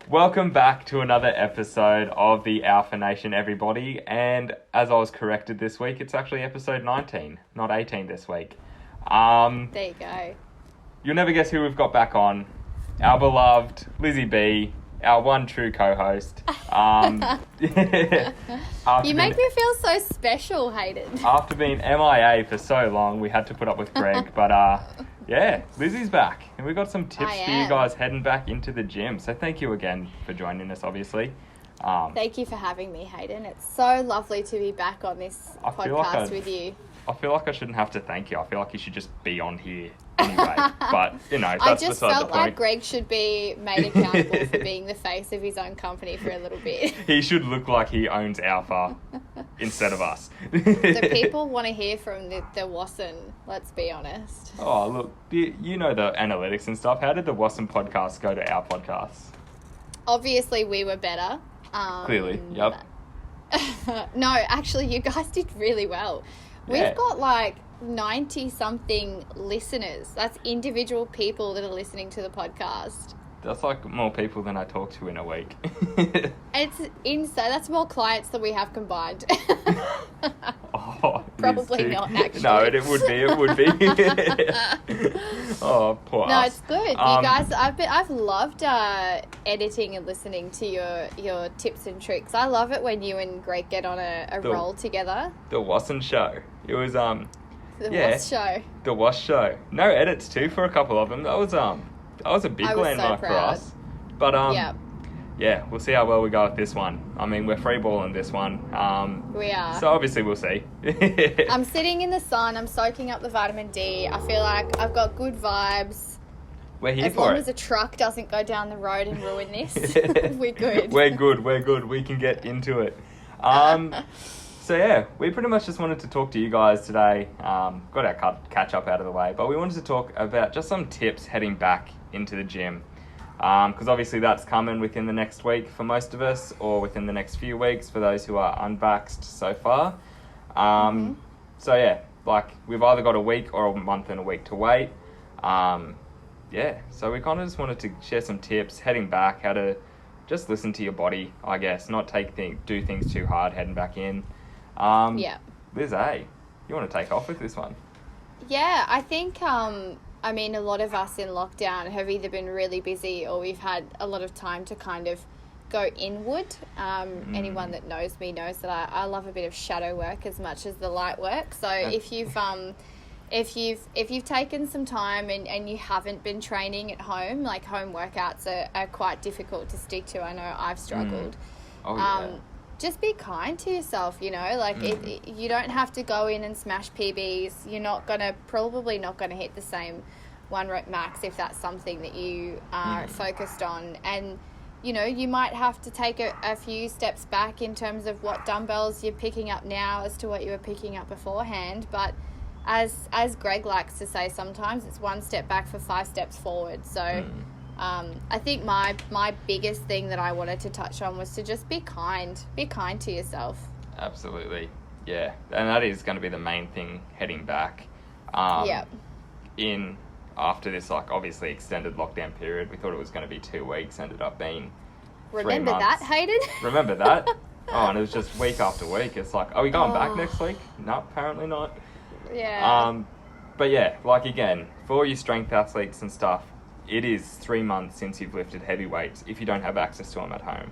Welcome back to another episode of the Alpha Nation, everybody. And as I was corrected this week, it's actually episode 19, not 18 this week. There you go. You'll never guess who we've got back on. Our beloved Lizzy B, our one true co-host. You make me feel so special, Haydn. After being MIA for so long, we had to put up with Greg, but yeah, Lizzie's back, and we've got some tips for you guys heading back into the gym. So thank you again for joining us, obviously. Thank you for having me, Haydn. It's so lovely to be back on this podcast with you. I feel like I shouldn't have to thank you. I feel like you should just be on here anyway. But, you know, that's I just beside the felt point. like Greg should be made accountable for being the face of his own company for a little bit. He should look like he owns Alpha instead of us. The people want to hear from the Wasson, let's be honest. Oh, look, you know the analytics and stuff. How did the Wasson podcast go to our podcast? Obviously, we were better. Clearly, yep. No, actually, you guys did really well. We've got like 90-something listeners. That's individual people that are listening to the podcast. That's like more people than I talk to in a week. It's insane. That's more clients than we have combined. Oh, probably not, actually. No, it would be. Oh, poor us. No, it's good. You guys, I've loved editing and listening to your tips and tricks. I love it when you and Greg get on a roll together. The Wasson show. It was The Was show. The Was show. No edits too for a couple of them. That was a big landmark for us. But yeah, we'll see how well we go with this one. I mean, we're free balling this one. We are. So obviously we'll see. I'm sitting in the sun. I'm soaking up the vitamin D. I feel like I've got good vibes. We're here for it. As long as a truck doesn't go down the road and ruin this, we're good. We're good. We can get into it. So yeah, we pretty much just wanted to talk to you guys today. Got our catch up out of the way, but we wanted to talk about just some tips heading back into the gym. Because obviously that's coming within the next week for most of us, or within the next few weeks for those who are unvaxxed so far. So yeah, like we've either got a week or a month and a week to wait. So we kind of just wanted to share some tips heading back, how to just listen to your body, I guess, not do things too hard heading back in. Liz A, you want to take off with this one? Yeah, I think, a lot of us in lockdown have either been really busy or we've had a lot of time to kind of go inward. Anyone that knows me knows that I love a bit of shadow work as much as the light work. So if you've taken some time and you haven't been training at home, like home workouts are quite difficult to stick to. I know I've struggled. Just be kind to yourself, you know, like you don't have to go in and smash PBs. You're probably not going to hit the same 1 rep max if that's something that you are focused on. And, you know, you might have to take a few steps back in terms of what dumbbells you're picking up now as to what you were picking up beforehand. But as Greg likes to say, sometimes it's 1 step back for 5 steps forward. So I think my biggest thing that I wanted to touch on was to just be kind to yourself. Absolutely. Yeah, and that is going to be the main thing heading back. After this, like, obviously extended lockdown period, we thought it was going to be 2 weeks, ended up being 3 months. Remember that, Haydn? Remember that? And it was just week after week. It's like, are we going back next week? No, apparently not. Yeah. But yeah, like, again, for all you strength athletes and stuff, it is 3 months since you've lifted heavy weights if you don't have access to them at home.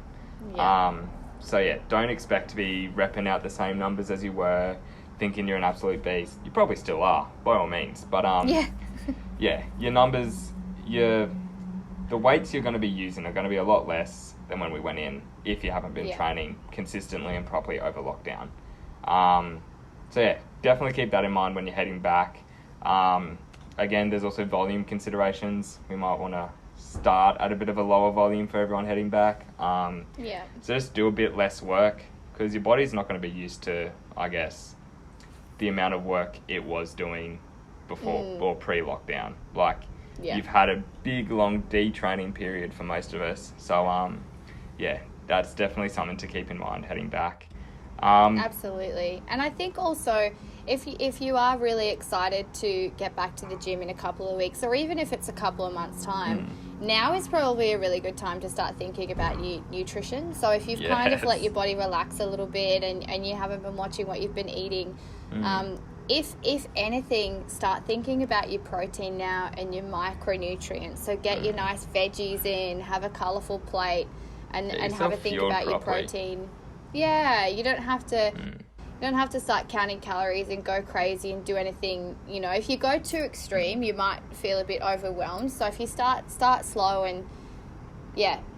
So yeah, don't expect to be repping out the same numbers as you were, thinking you're an absolute beast. You probably still are, by all means. But yeah, your numbers, the weights you're going to be using are going to be a lot less than when we went in if you haven't been training consistently and properly over lockdown. So yeah, definitely keep that in mind when you're heading back. Again, there's also volume considerations. We might want to start at a bit of a lower volume for everyone heading back. So just do a bit less work because your body's not going to be used to, I guess, the amount of work it was doing before or pre-lockdown. Like, you've had a big, long detraining period for most of us. So, that's definitely something to keep in mind heading back. Absolutely. And I think also if you are really excited to get back to the gym in a couple of weeks, or even if it's a couple of months' time, now is probably a really good time to start thinking about nutrition. So if you've kind of let your body relax a little bit and you haven't been watching what you've been eating, if anything, start thinking about your protein now and your micronutrients. So get your nice veggies in, have a colourful plate, and have a think about your protein. Yeah, you don't have to... You don't have to start counting calories and go crazy and do anything. You know, if you go too extreme, you might feel a bit overwhelmed. So if you start slow and,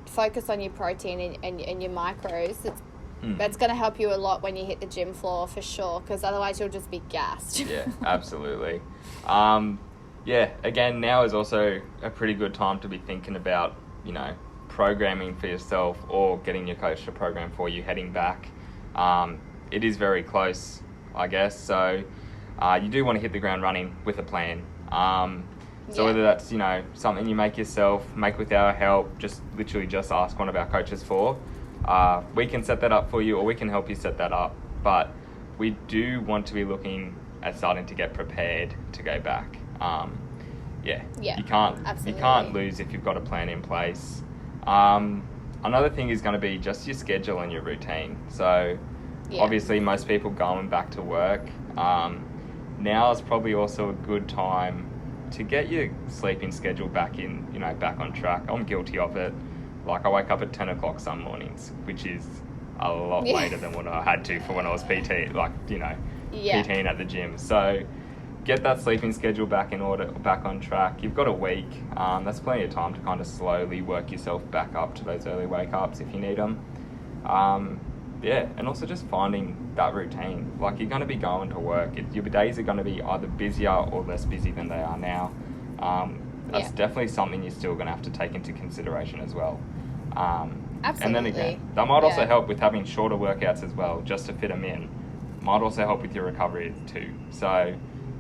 focus on your protein and your macros, that's going to help you a lot when you hit the gym floor for sure, because otherwise you'll just be gassed. Yeah, absolutely. Again, now is also a pretty good time to be thinking about, you know, programming for yourself or getting your coach to program for you heading back. It is very close, I guess. So you do want to hit the ground running with a plan. Whether that's, you know, something you make yourself, make with our help, just ask one of our coaches for. We can set that up for you, or we can help you set that up. But we do want to be looking at starting to get prepared to go back. You can't lose if you've got a plan in place. Another thing is going to be just your schedule and your routine. So obviously most people going back to work. Now is probably also a good time to get your sleeping schedule back on track. I'm guilty of it. Like, I wake up at 10 o'clock some mornings, which is a lot later than what I had to for when I was PT, PTing at the gym. So get that sleeping schedule back in order, back on track. You've got a week. That's plenty of time to kind of slowly work yourself back up to those early wake-ups if you need them. And also just finding that routine. Like, you're going to be going to work. Your days are going to be either busier or less busy than they are now. That's definitely something you're still going to have to take into consideration as well. Absolutely. And then again, that might also help with having shorter workouts as well, just to fit them in. Might also help with your recovery too. So,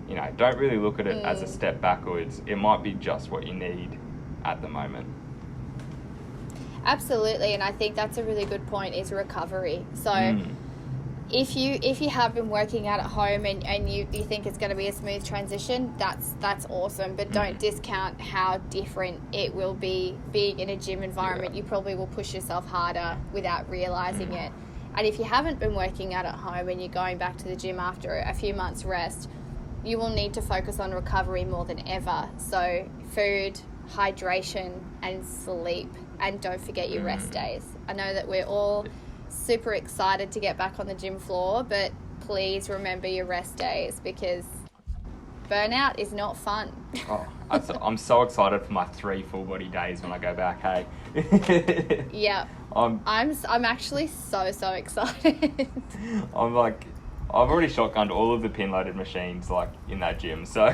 you know, don't really look at it as a step backwards. It might be just what you need at the moment. Absolutely, and I think that's a really good point, is recovery. So if you have been working out at home and you think it's going to be a smooth transition, that's awesome, but don't discount how different it will be being in a gym environment. You probably will push yourself harder without realizing it. And if you haven't been working out at home and you're going back to the gym after a few months rest, you will need to focus on recovery more than ever. So food, hydration, and sleep. And don't forget your rest days. I know that we're all super excited to get back on the gym floor, but please remember your rest days, because burnout is not fun. I'm so excited for my 3 full body days when I go back, hey? Yeah. I'm actually so excited. I'm like, I've already shotgunned all of the pin loaded machines like in that gym, so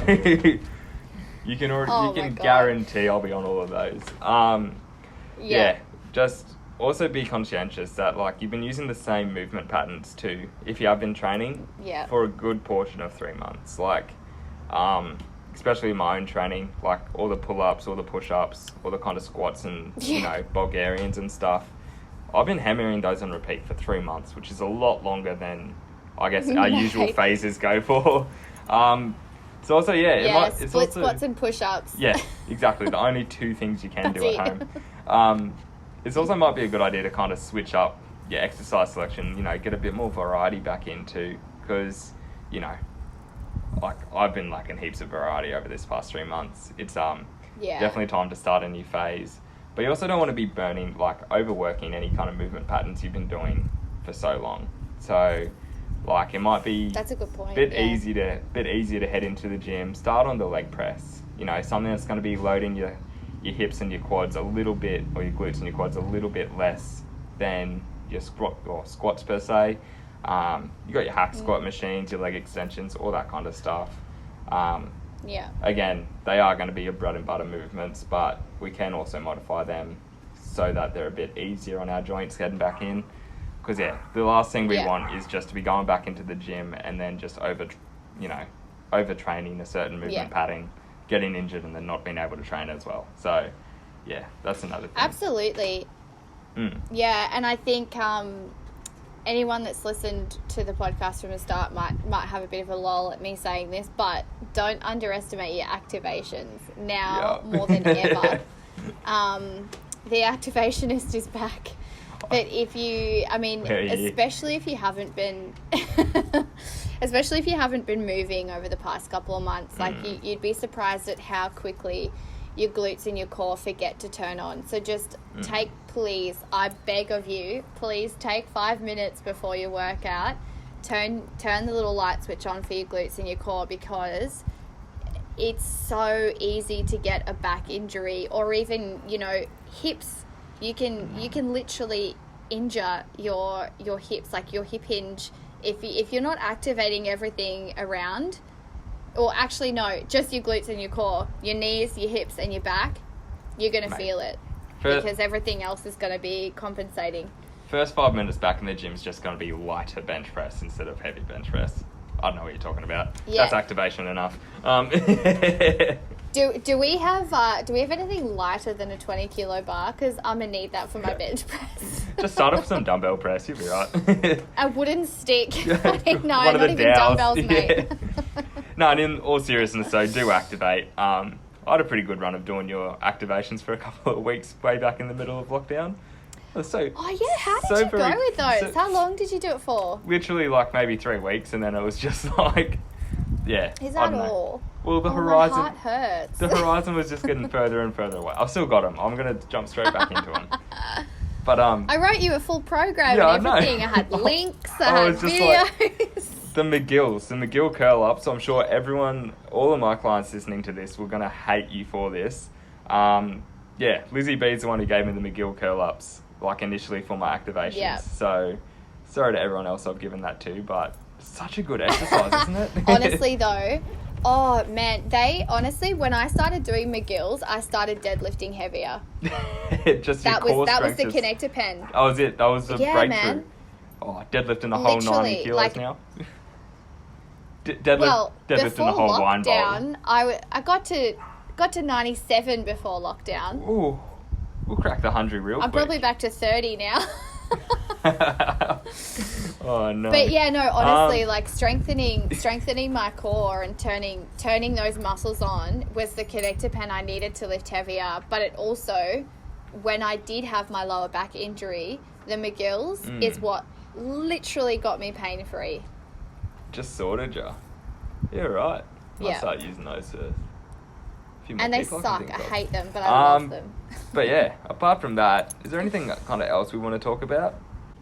you can guarantee I'll be on all of those. Just also be conscientious that, like, you've been using the same movement patterns too, if you have been training for a good portion of 3 months. Like, especially my own training, like all the pull-ups, all the push-ups, all the kind of squats and, you know, Bulgarians and stuff. I've been hammering those on repeat for 3 months, which is a lot longer than, I guess, our usual phases go for. So also, it's split also, squats and push-ups. Yeah, exactly. The only 2 things you can do at home. It also might be a good idea to kind of switch up your exercise selection, you know, get a bit more variety back into, because, you know, like, I've been lacking heaps of variety over this past 3 months. It's definitely time to start a new phase. But you also don't want to be overworking any kind of movement patterns you've been doing for so long. So, like, it might be that's a good point. bit easier to head into the gym. Start on the leg press. You know, something that's going to be loading your hips and your quads a little bit, or your glutes and your quads a little bit less than your squats per se. You got your hack squat machines, your leg extensions, all that kind of stuff. Again, they are going to be your bread and butter movements, but we can also modify them so that they're a bit easier on our joints heading back in. Because the last thing we want is just to be going back into the gym and then just overtraining a certain movement pattern, getting injured, and then not being able to train as well. So, that's another thing. Absolutely. Yeah, and I think anyone that's listened to the podcast from the start might have a bit of a lull at me saying this, but don't underestimate your activations now more than ever. The activationist is back. But especially if you haven't been, especially if you haven't been moving over the past couple of months, like you'd be surprised at how quickly your glutes and your core forget to turn on. So just please, I beg of you, please take 5 minutes before your workout, turn the little light switch on for your glutes and your core, because it's so easy to get a back injury, or even, hips. You can literally injure your hips, like your hip hinge, if you're not activating everything around. Or actually, no, just your glutes and your core, your knees, your hips, and your back. You're going to feel it because everything else is going to be compensating. First 5 minutes back in the gym is just going to be lighter bench press instead of heavy bench press. I don't know what you're talking about. Yeah. That's activation enough. Do we have anything lighter than a 20 kilo bar? Because I'm gonna need that for my bench press. Just start off with some dumbbell press. You'll be right. A wooden stick. No, not even dumbbells, mate. No, and in all seriousness, though, do activate. I had a pretty good run of doing your activations for a couple of weeks way back in the middle of lockdown. How did you go with those? How long did you do it for? Literally, like, maybe 3 weeks, and then it was just like, yeah. Is that all? Well, the horizon... My heart hurts. The horizon was just getting further and further away. I've still got them. I'm going to jump straight back into them. But, I wrote you a full program and everything. I had links, I had videos. Like, the McGill curl-ups. I'm sure all of my clients listening to this were going to hate you for this. Lizzy B is the one who gave me the McGill curl-ups, like, initially for my activations. Yep. So, sorry to everyone else I've given that to, but such a good exercise, isn't it? Honestly, though, oh, man, when I started doing McGill's, I started deadlifting heavier. That was the connector pen. Oh, was it? That was the breakthrough. Man. Oh, deadlifting the whole 90 kilos now? Deadlifting the whole wine bottle. I got to 97 before lockdown. Ooh, we'll crack the 100 real quick. I'm probably back to 30 now. Oh no! But yeah, no. Honestly, like strengthening my core and turning those muscles on was the connector pen I needed to lift heavier. But it also, when I did have my lower back injury, the McGill's is what literally got me pain free. Just sorted ya. Yeah, right. I'll start using those first. And they suck. I hate them, but I love them. But yeah, apart from that, is there anything kind of else we want to talk about?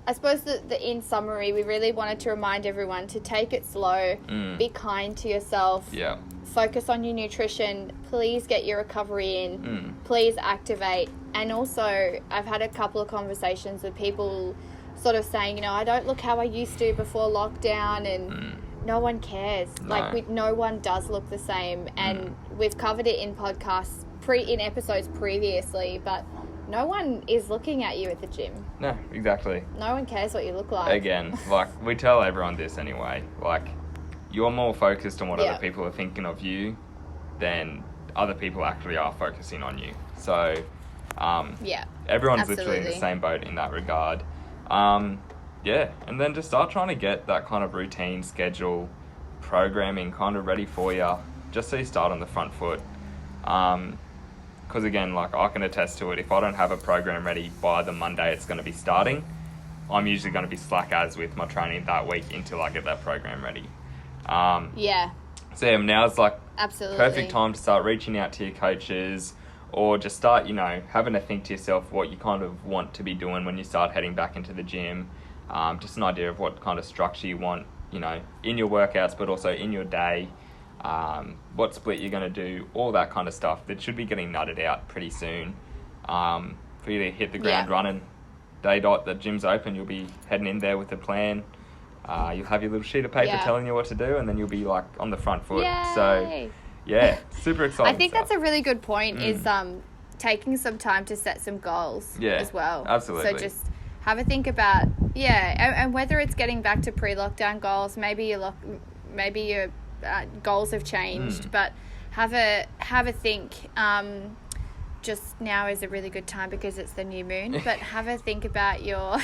I suppose that in summary, we really wanted to remind everyone to take it slow, be kind to yourself, focus on your nutrition, please get your recovery in, please activate. And also, I've had a couple of conversations with people sort of saying, I don't look how I used to before lockdown, and no one cares. No. No one does look the same. And we've covered it in podcasts, in episodes previously, but no one is looking at you at the gym. No, exactly. No one cares what you look like. Again, like, we tell everyone this anyway. Like, you're more focused on what other people are thinking of you than other people actually are focusing on you. So, everyone's literally in the same boat in that regard. And then just start trying to get that kind of routine, schedule, programming kind of ready for you, just so you start on the front foot. Because again, like, I can attest to it, if I don't have a program ready by the Monday it's going to be starting, I'm usually going to be slack as with my training that week until I get that program ready. So now's like perfect time to start reaching out to your coaches, or just start, having to think to yourself what you kind of want to be doing when you start heading back into the gym. Just an idea of what kind of structure you want, in your workouts, but also in your day. What split you're going to do, all that kind of stuff that should be getting nutted out pretty soon, for you to hit the ground running. Day dot, the gym's open, you'll be heading in there with a plan. You'll have your little sheet of paper telling you what to do, and then you'll be like on the front foot. Yay! So super exciting. I think that's a really good point, is taking some time to set some goals as well. Absolutely. So just have a think about and whether it's getting back to pre-lockdown goals, maybe your goals have changed, but have a think. Just now is a really good time because it's the new moon, but have a think about your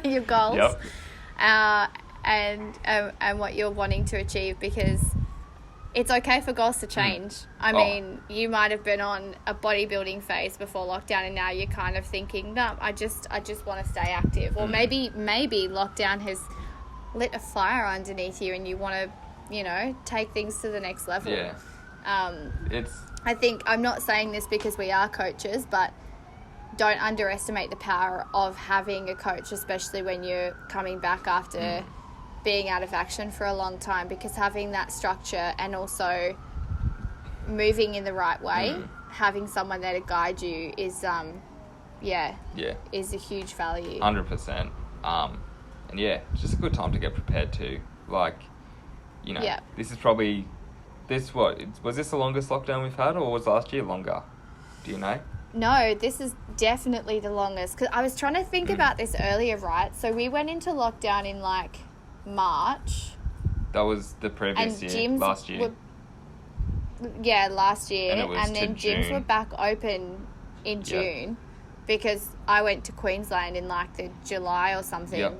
your goals, and what you're wanting to achieve, because it's okay for goals to change. I mean, you might have been on a bodybuilding phase before lockdown, and now you're kind of thinking, no, I just want to stay active. Or maybe lockdown has lit a fire underneath you, and you want to, you know, take things to the next level. Yeah. I think, I'm not saying this because we are coaches, but don't underestimate the power of having a coach, especially when you're coming back after being out of action for a long time, because having that structure and also moving in the right way, having someone there to guide you is, is a huge value. 100%. And yeah, it's just a good time to get prepared too. Like, you know, this is probably, was this the longest lockdown we've had, or was last year longer? Do you know? No, this is definitely the longest, because I was trying to think about this earlier, right? So we went into lockdown in like March. That was the previous year, last year. Last year. And then gyms were back open in June, because I went to Queensland in like the July or something. Yep.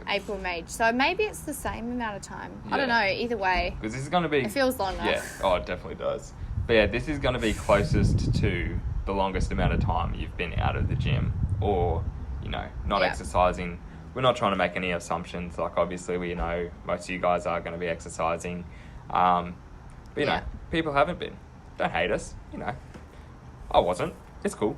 April, May. So maybe it's the same amount of time. I don't know. Either way. Because this is going to be... It feels longer. Yeah. Oh, it definitely does. But yeah, this is going to be closest to the longest amount of time you've been out of the gym or, you know, not exercising. We're not trying to make any assumptions. Like, obviously, we know most of you guys are going to be exercising. But, you know, people haven't been. Don't hate us. You know, I wasn't. It's cool.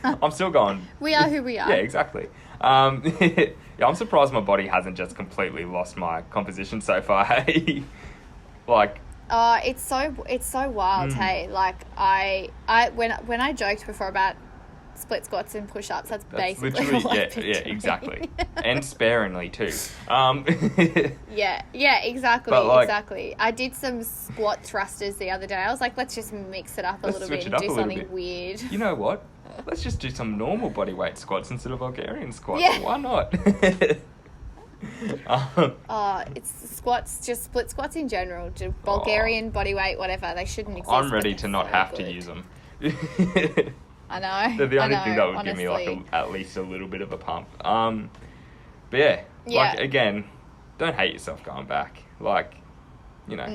I'm still going. We are who we are. Yeah, exactly. I'm surprised my body hasn't just completely lost my composition so far. Hey, like. Oh, it's so wild. Hey, like when I joked before about split squats and push-ups, that's basically all I picture. Yeah, exactly, and sparingly too. Yeah, exactly, but like, exactly. I did some squat thrusters the other day. I was like, let's just mix it up a little bit and do something weird. You know what? Let's just do some normal body weight squats instead of Bulgarian squats. Yeah. Why not? It's squats, just split squats in general, just Bulgarian body weight, whatever. They shouldn't exist. I'm ready to not have to use them. I know. They're the only thing that would give me like at least a little bit of a pump. But yeah, like again, don't hate yourself going back. Like, you know,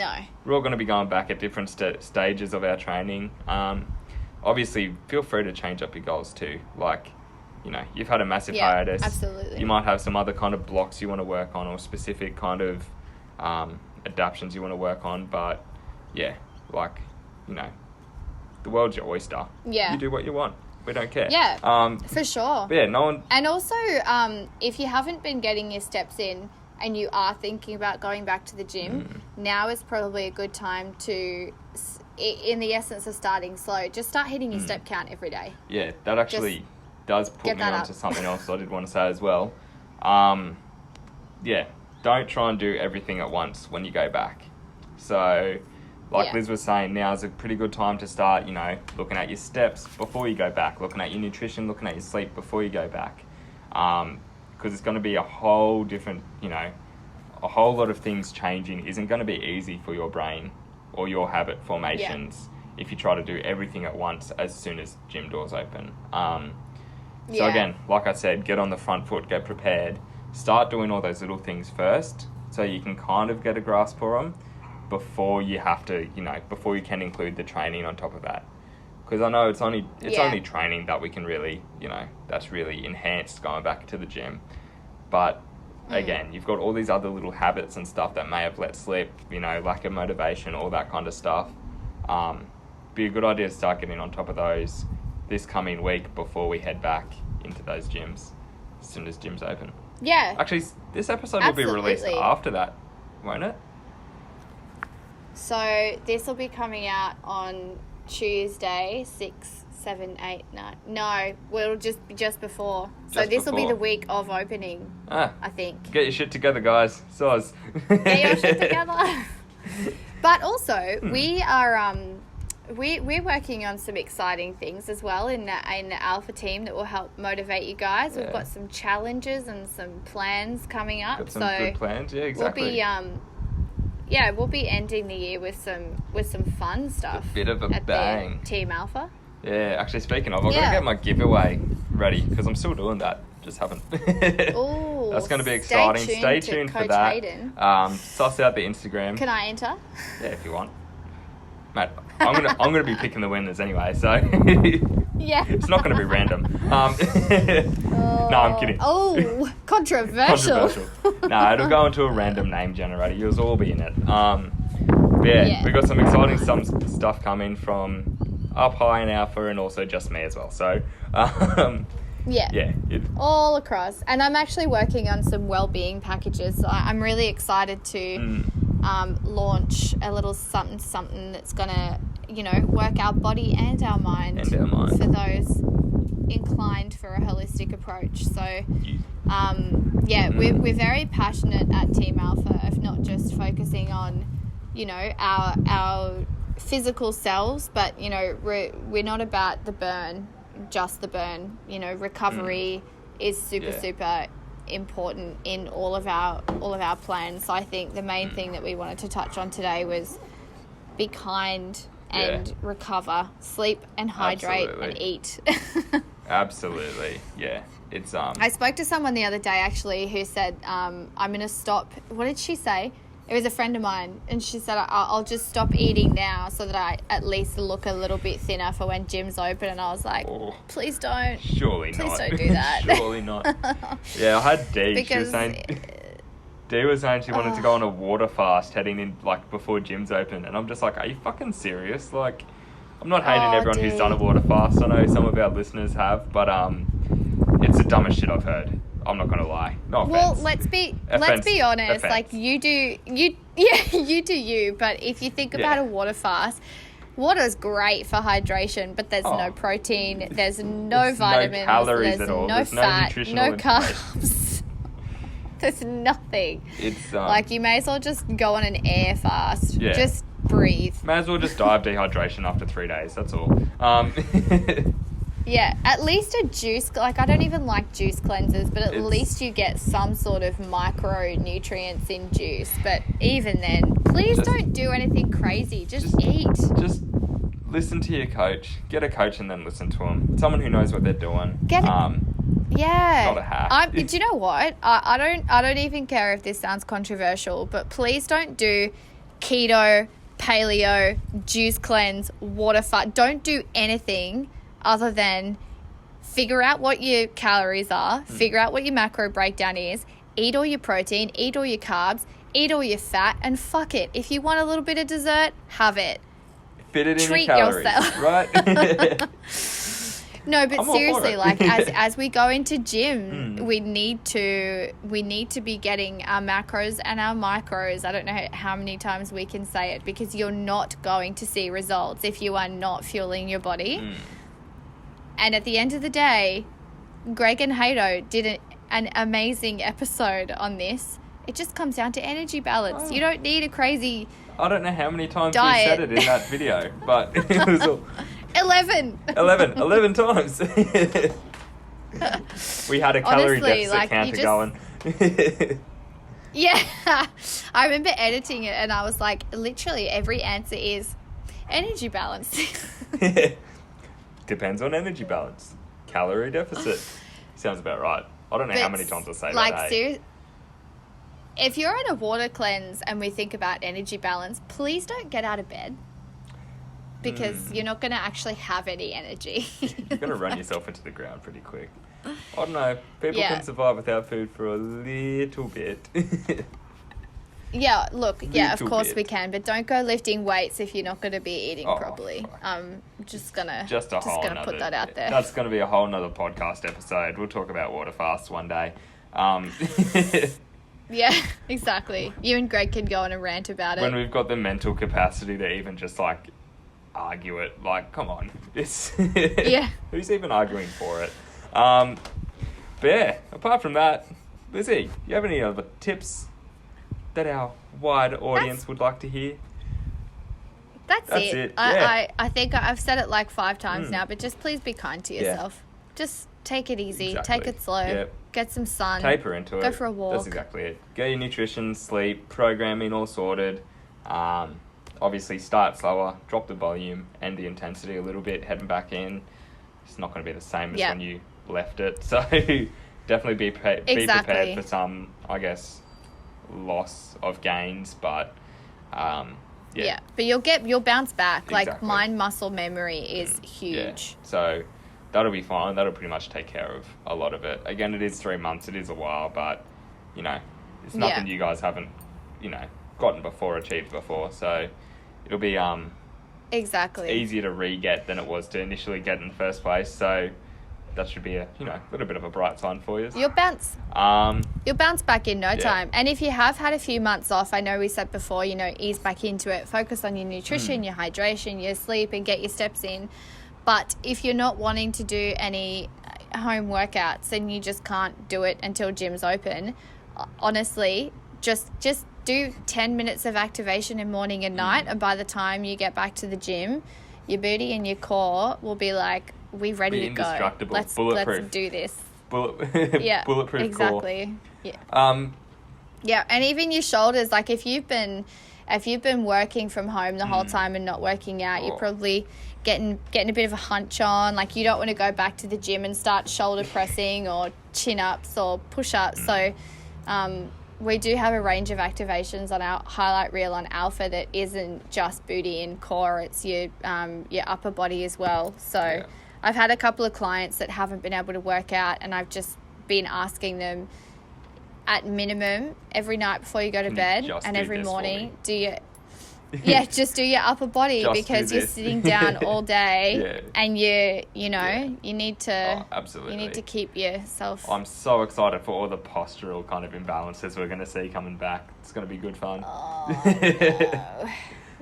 we're all going to be going back at different stages of our training. Obviously, feel free to change up your goals too. Like, you know, you've had a massive hiatus. Absolutely. You might have some other kind of blocks you want to work on, or specific kind of adaptations you want to work on. But yeah, like, you know, the world's your oyster. Yeah. You do what you want. We don't care. Yeah. For sure. But yeah, no one. And also, if you haven't been getting your steps in and you are thinking about going back to the gym, now is probably a good time to, in the essence of starting slow, just start hitting your step count every day. Yeah, that actually does put me onto something else I did want to say as well. Yeah, don't try and do everything at once when you go back. So, like Liz was saying, now's a pretty good time to start, you know, looking at your steps before you go back, looking at your nutrition, looking at your sleep before you go back. Because it's going to be a whole different, you know, a whole lot of things changing isn't going to be easy for your brain or your habit formations if you try to do everything at once as soon as gym doors open. So again, like I said, get on the front foot, get prepared, start doing all those little things first so you can kind of get a grasp for them before you have to, you know, before you can include the training on top of that. Because I know it's only training that we can really, you know, that's really enhanced going back to the gym. But again, you've got all these other little habits and stuff that may have let slip, you know, lack of motivation, all that kind of stuff. Be a good idea to start getting on top of those this coming week before we head back into those gyms as soon as gyms open. Yeah. Actually, this episode will be released after that, won't it? So this will be coming out on Tuesday, 6, 7, 8, 9. No, well, it'll just be just before. So this will be the week of opening, I think. Get your shit together, guys. Soz. Get your shit together. But also, we are we're working on some exciting things as well in the Alpha team that will help motivate you guys. We've got some challenges and some plans coming up. Got some good plans, yeah, exactly. We'll be we'll be ending the year with some fun stuff. A bit of a bang. Team Alpha. Yeah, actually speaking of, I've got to get my giveaway ready because I'm still doing that. Just haven't. Ooh, that's going to be exciting. Stay tuned for that. Haydn. Suss out the Instagram. Can I enter? Yeah, if you want. Mate, I'm gonna be picking the winners anyway, so yeah, it's not gonna be random. No, I'm kidding. Oh, controversial. No, it'll go into a random name generator. You'll all be in it. Yeah, we've got some exciting stuff coming from Up High and Alpha, and also just me as well. So, yeah, all across. And I'm actually working on some well-being packages. So I'm really excited to launch a little something that's gonna, work our body and our mind, for those inclined for a holistic approach. So, we're very passionate at Team Alpha of not just focusing on, our physical selves, but we're not about the burn, just the burn. Recovery is super important in all of our plans. So I think the main thing that we wanted to touch on today was be kind and recover, sleep and hydrate and eat. Absolutely, yeah. It's I spoke to someone the other day actually who said I'm going to stop. What did she say? It was a friend of mine, and she said, I'll just stop eating now so that I at least look a little bit thinner for when gym's open. And I was like, please don't. Surely not. Please don't do that. Surely not. Yeah, I had Dee. Dee was saying she wanted to go on a water fast heading in, before gym's open. And I'm just like, are you fucking serious? I'm not hating everyone who's done a water fast. I know some of our listeners have, but it's the dumbest shit I've heard. I'm not gonna lie. No offense. Well, let's be honest. Offense. You do you. But if you think about a water fast, water is great for hydration, but there's no protein, there's no vitamins, no calories there's at all. No there's fat, no carbs. There's nothing. It's you may as well just go on an air fast. Yeah. Just breathe. May as well just die of dehydration after 3 days. That's all. Yeah, at least a juice, I don't even like juice cleansers, but at least you get some sort of micronutrients in juice. But even then, please don't do anything crazy. Just eat. Just listen to your coach. Get a coach and then listen to them. Someone who knows what they're doing. Yeah. Not a hack. Do you know what? I don't even care if this sounds controversial, but please don't do keto, paleo, juice cleanse, water fast. Don't do anything other than figure out what your calories are, figure out what your macro breakdown is, eat all your protein, eat all your carbs, eat all your fat, and fuck it. If you want a little bit of dessert, have it. Fit it in Treat your calories, yourself. Right? No, but seriously, as we go into gym, we need to be getting our macros and our micros. I don't know how many times we can say it, because you're not going to see results if you are not fueling your body. And at the end of the day, Greg and Haydn did an amazing episode on this. It just comes down to energy balance. You don't need a crazy I don't know how many times diet. we said it in that video, but it was all... 11 times. We had a calorie deficit counter going. Yeah. I remember editing it and I was like, literally every answer is energy balance. Depends on energy balance. Calorie deficit. Sounds about right. I don't know how many times I say that. If you're in a water cleanse and we think about energy balance, please don't get out of bed, because you're not going to actually have any energy. You're going to run yourself into the ground pretty quick. I don't know. People can survive without food for a little bit. Yeah, look, of course we can, but don't go lifting weights if you're not going to be eating properly. I'm just gonna put that out there. That's going to be a whole nother podcast episode. We'll talk about water fasts one day. Yeah, exactly. You and Greg can go on a rant about it. When we've got the mental capacity to even just argue it, come on. It's who's even arguing for it? But yeah, apart from that, Lizzy, you have any other tips that our wide audience would like to hear? That's it. I think I've said it 5 times now, but just please be kind to yourself. Just take it easy. Exactly. Take it slow. Yep. Get some sun. Taper into it. Go for a walk. That's exactly it. Get your nutrition, sleep, programming all sorted. Obviously start slower, drop the volume and the intensity a little bit, heading back in. It's not going to be the same as when you left it. So definitely be Exactly. prepared for some, I guess, loss of gains, but yeah, but you'll bounce back. Exactly. Like, mind muscle memory is huge. Yeah. So that'll be fine. That'll pretty much take care of a lot of it. Again, it is 3 months. It is a while, but you know, it's nothing you guys haven't, you know, gotten before, achieved before. So it'll be exactly easier to re-get than it was to initially get in the first place. So that should be a little bit of a bright sign for you. You'll bounce back in no time. And if you have had a few months off, I know we said before, ease back into it, focus on your nutrition, your hydration, your sleep, and get your steps in. But if you're not wanting to do any home workouts and you just can't do it until gym's open, honestly, just do 10 minutes of activation in morning and night, and by the time you get back to the gym, your booty and your core will be like, we're ready to go. Let's do this. Bulletproof exactly. core. Yeah, and even your shoulders. Like, if you've been working from home the whole time and not working out, you're probably getting a bit of a hunch on. Like, you don't want to go back to the gym and start shoulder pressing or chin ups or push ups. So, we do have a range of activations on our highlight reel on Alpha that isn't just booty and core. It's your upper body as well. So I've had a couple of clients that haven't been able to work out, and I've just been asking them, at minimum, every night before you go to bed and every morning, just do your upper body, because you're sitting down all day and you need to absolutely. You need to keep yourself. I'm so excited for all the postural kind of imbalances we're going to see coming back. It's going to be good fun. Oh, no.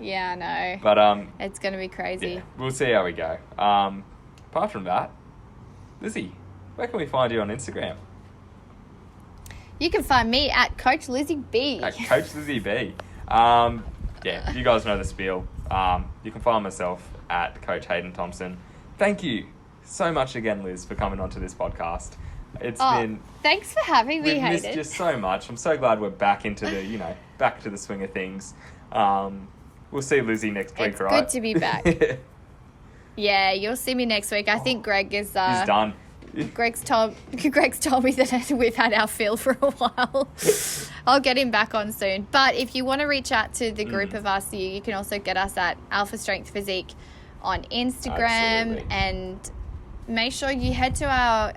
Yeah, I know. But it's going to be crazy. Yeah, we'll see how we go. Apart from that, Lizzy, where can we find you on Instagram? You can find me at Coach Lizzy B. At Coach Lizzy B. You guys know the spiel. You can find myself at Coach Haydn Thompson. Thank you so much again, Liz, for coming onto this podcast. It's been... Thanks for having me, Haydn. We've missed you so much. I'm so glad we're back into the, back to the swing of things. We'll see Lizzy next week, right? It's good to be back. Yeah, you'll see me next week. I think Greg is... He's done. Greg's told me that we've had our fill for a while. I'll get him back on soon. But if you want to reach out to the group of us, you can also get us at Alpha Strength Physique on Instagram. Absolutely. And make sure you head to our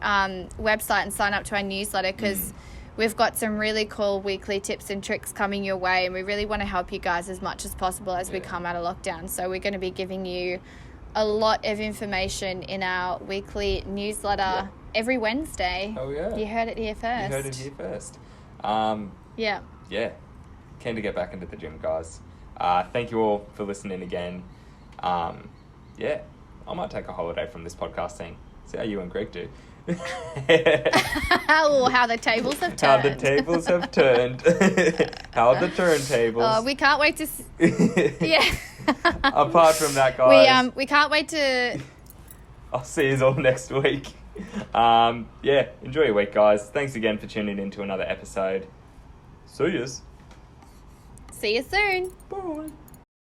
website and sign up to our newsletter, because we've got some really cool weekly tips and tricks coming your way, and we really want to help you guys as much as possible as we come out of lockdown. So we're going to be giving you a lot of information in our weekly newsletter every Wednesday. Oh, yeah. You heard it here first. Yeah. Keen to get back into the gym, guys. Thank you all for listening again. I might take a holiday from this podcast thing. See how you and Greg do. How the tables have turned. How the tables have turned. How the turntables. We can't wait to... Apart from that, guys... We can't wait to... I'll see you all next week. Enjoy your week, guys. Thanks again for tuning in to another episode. See yous. See you soon. Bye.